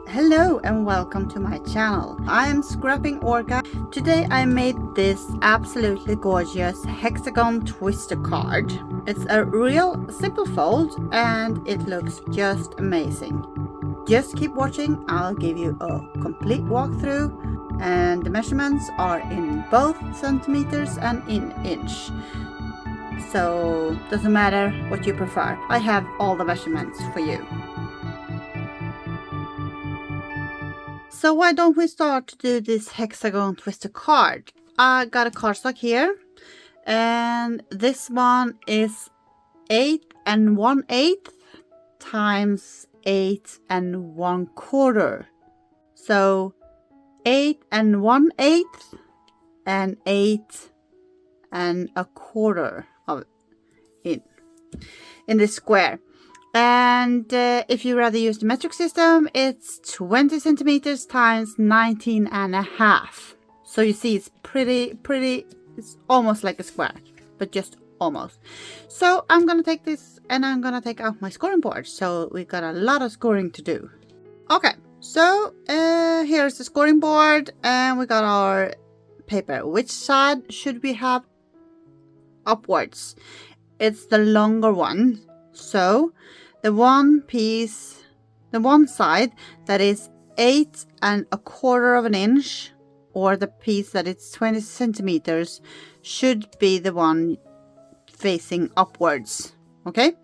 Hello and welcome to my channel. I am Scrapping Orca. Today I made this absolutely gorgeous Hexagon Twister card. It's a real simple fold and it looks just amazing. Just keep watching, I'll give you a complete walkthrough, and the measurements are in both centimeters and in inch. So doesn't matter what you prefer. I have all the measurements for you. So why don't we start to do this Hexagon Twister card? I got a cardstock here, and this one is 8 1/8 times 8 1/4. So 8 1/8 and 8 1/4 of it in this square. And if you rather use the metric system, it's 20 centimeters times 19.5. So you see it's pretty, it's almost like a square, but just almost. So I'm going to take this and I'm going to take out my scoring board. So we got a lot of scoring to do. Okay, so here's the scoring board and we got our paper. Which side should we have upwards? It's the longer one. So the one side that is 8 1/4 of an inch, or the piece that is 20 centimeters, should be the one facing upwards. Okay,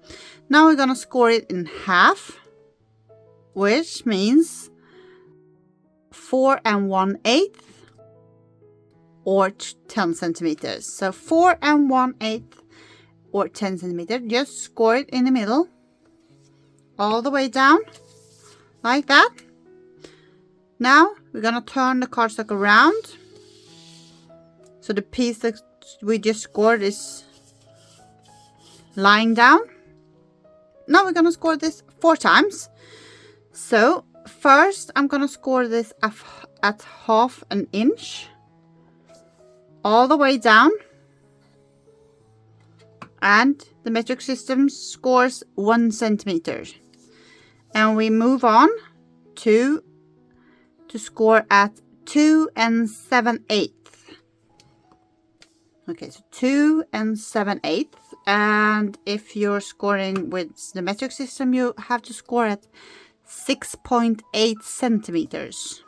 now we're gonna score it in half, which means 4 1/8 or 10 centimeters. So 4 1/8 or 10 centimeters. Just score it in the middle, all the way down, like that. Now we're gonna turn the cardstock around, so the piece that we just scored is lying down. Now we're gonna score this 4 times. So first I'm gonna score this at 1/2 an inch, all the way down. And the metric system scores 1 centimeter. And we move on to score at 2 7/8. Okay, so 2 7/8. And if you're scoring with the metric system, you have to score at 6.8 centimeters.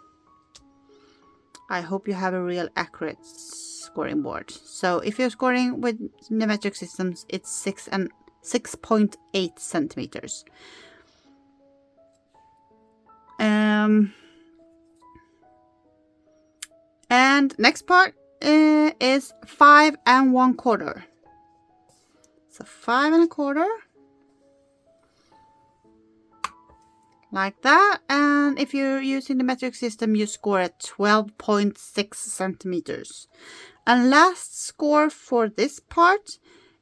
I hope you have a real accurate scoring board. So if you're scoring with the metric systems, it's 6.8 centimeters. And next part is 5 1/4. So 5 1/4, like that. And if you're using the metric system, you score at 12.6 centimeters. And last score for this part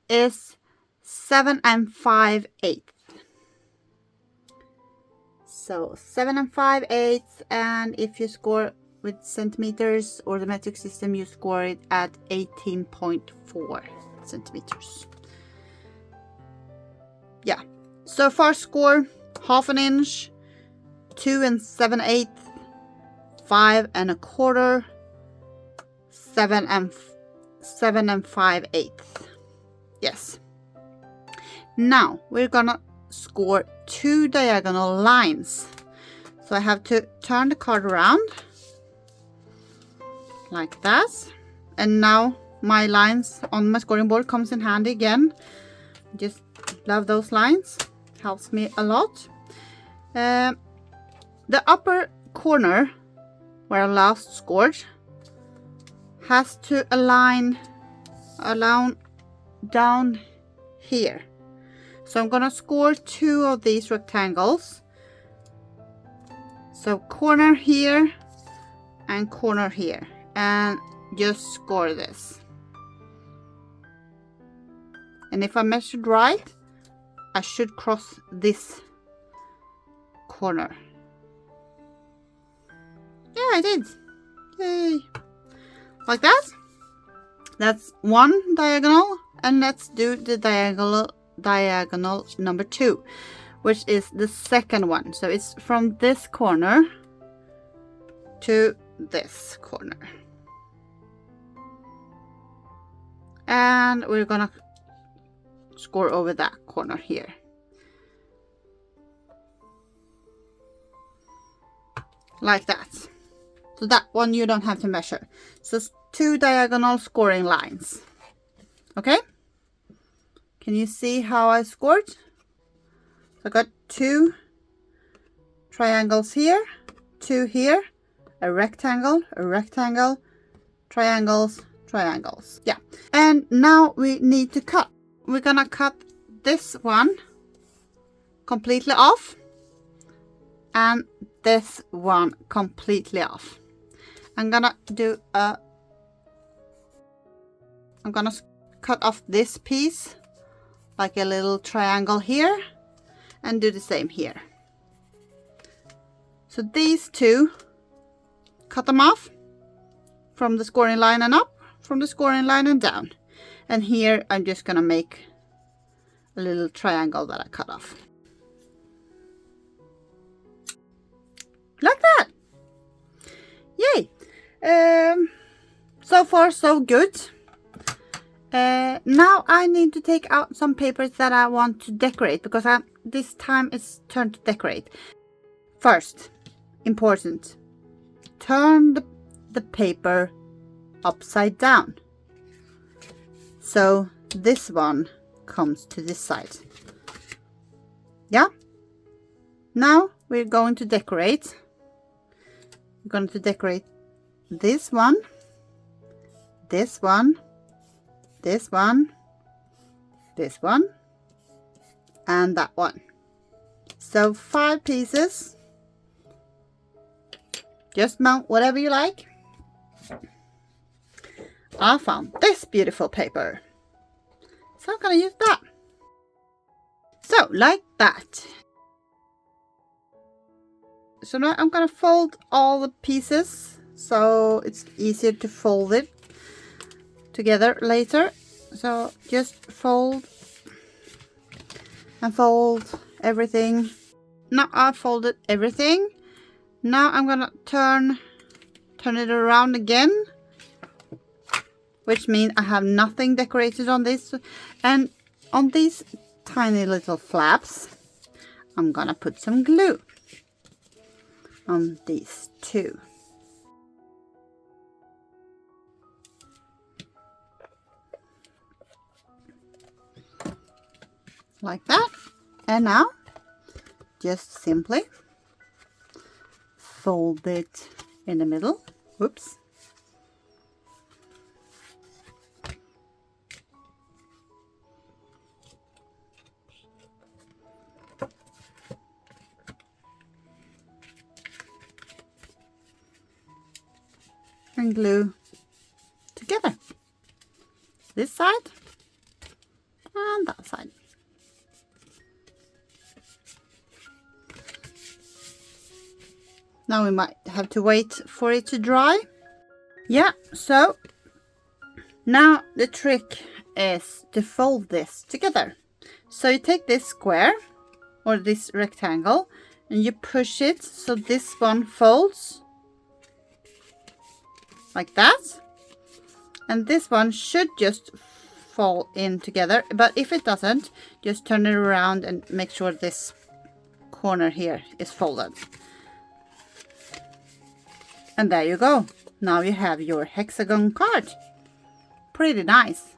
is 7 5/8. So 7 5/8, and if you score with centimeters or the metric system, you score it at 18.4 centimeters. Yeah, so far score 1/2 an inch, 2 7/8, 5 1/4, 7 5/8. Yes. Now we're gonna score 2 diagonal lines. So I have to turn the card around like that. And now my lines on my scoring board comes in handy again. Just love those lines. Helps me a lot. The upper corner where I last scored has to align down here. So I'm gonna score 2 of these rectangles. So corner here and corner here, and just score this. And if I measured right, I should cross this corner. Yeah, I did. Yay. Like that. That's one diagonal, and let's do the diagonal number 2, which is the second one. So it's from this corner to this corner. And we're gonna score over that corner here. Like that. So that one you don't have to measure. So it's 2 diagonal scoring lines. Okay? Can you see how I scored? So I got 2 triangles here, 2 here, a rectangle, triangles, triangles. Yeah. And now we need to cut. We're gonna cut this one completely off and this one completely off. I'm gonna cut off this piece like a little triangle here and do the same here. So these 2, cut them off from the scoring line and up, from the scoring line and down. And here I'm just gonna make a little triangle that I cut off. Like that. Yay. So far so good. Now I need to take out some papers that I want to decorate, because this time it's turn to decorate. First, important, turn the paper upside down. So this one comes to this side. Yeah. Now we're going to decorate. We're going to decorate this one, this one, this one, this one, and that one. So 5 pieces. Just mount whatever you like. I found this beautiful paper, so I'm gonna use that. So like that. So now I'm gonna fold all the pieces so it's easier to fold it together later. So just fold and fold everything. Now I've folded everything. Now I'm gonna turn it around again, which means I have nothing decorated on this. And on these tiny little flaps, I'm gonna put some glue on these 2. Like that. And now just simply fold it in the middle. Whoops. And glue together. This side and that side. Now we might have to wait for it to dry. Yeah, so now the trick is to fold this together. So you take this square or this rectangle and you push it so this one folds like that. And this one should just fall in together. But if it doesn't, just turn it around and make sure this corner here is folded. And there you go. Now you have your hexagon card. Pretty nice.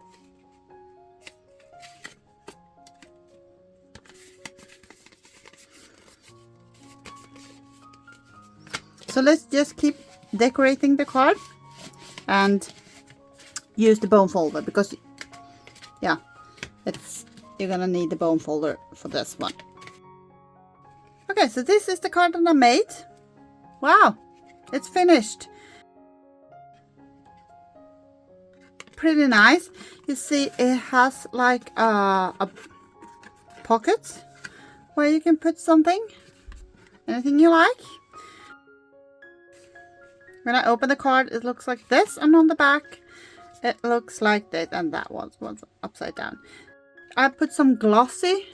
So let's just keep decorating the card and use the bone folder, because yeah, you're gonna need the bone folder for this one. Okay, so this is the card that I made. Wow, it's finished. Pretty nice. You see it has like a pocket where you can put something, anything you like. When I open the card, it looks like this, and on the back it looks like that, and that one's upside down. I put some glossy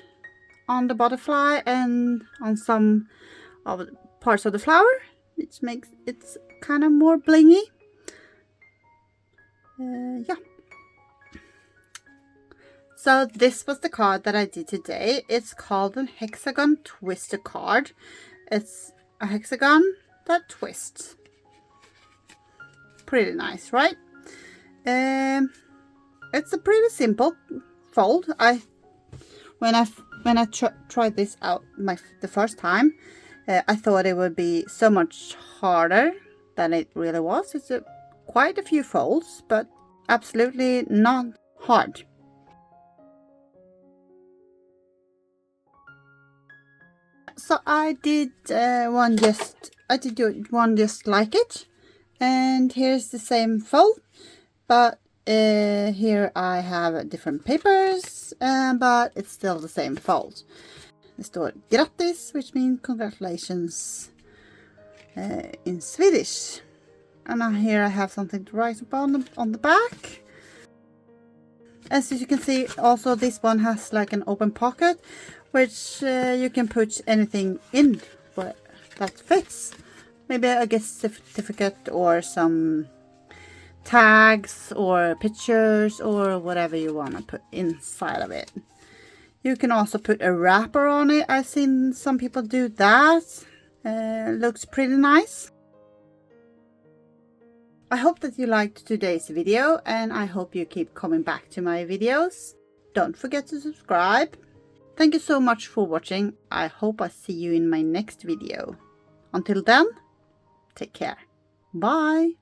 on the butterfly and on some of the parts of the flower. which makes it kind of more blingy. Yeah. So this was the card that I did today. It's called a Hexagon Twister card. It's a hexagon that twists. Pretty nice, right? It's a pretty simple fold. When I tried this out the first time, I thought it would be so much harder than it really was. It's quite a few folds, but absolutely not hard. So I did one just like it, and here's the same fold, but here I have different papers, but it's still the same fold. Det står grattis, which means congratulations in Swedish. And here I have something to write on the back. As you can see, also this one has like an open pocket, which you can put anything in that fits. Maybe a gift certificate or some tags or pictures or whatever you want to put inside of it. You can also put a wrapper on it. I've seen some people do that. Looks pretty nice. I hope that you liked today's video, and I hope you keep coming back to my videos. Don't forget to subscribe. Thank you so much for watching. I hope I see you in my next video. Until then, take care. Bye.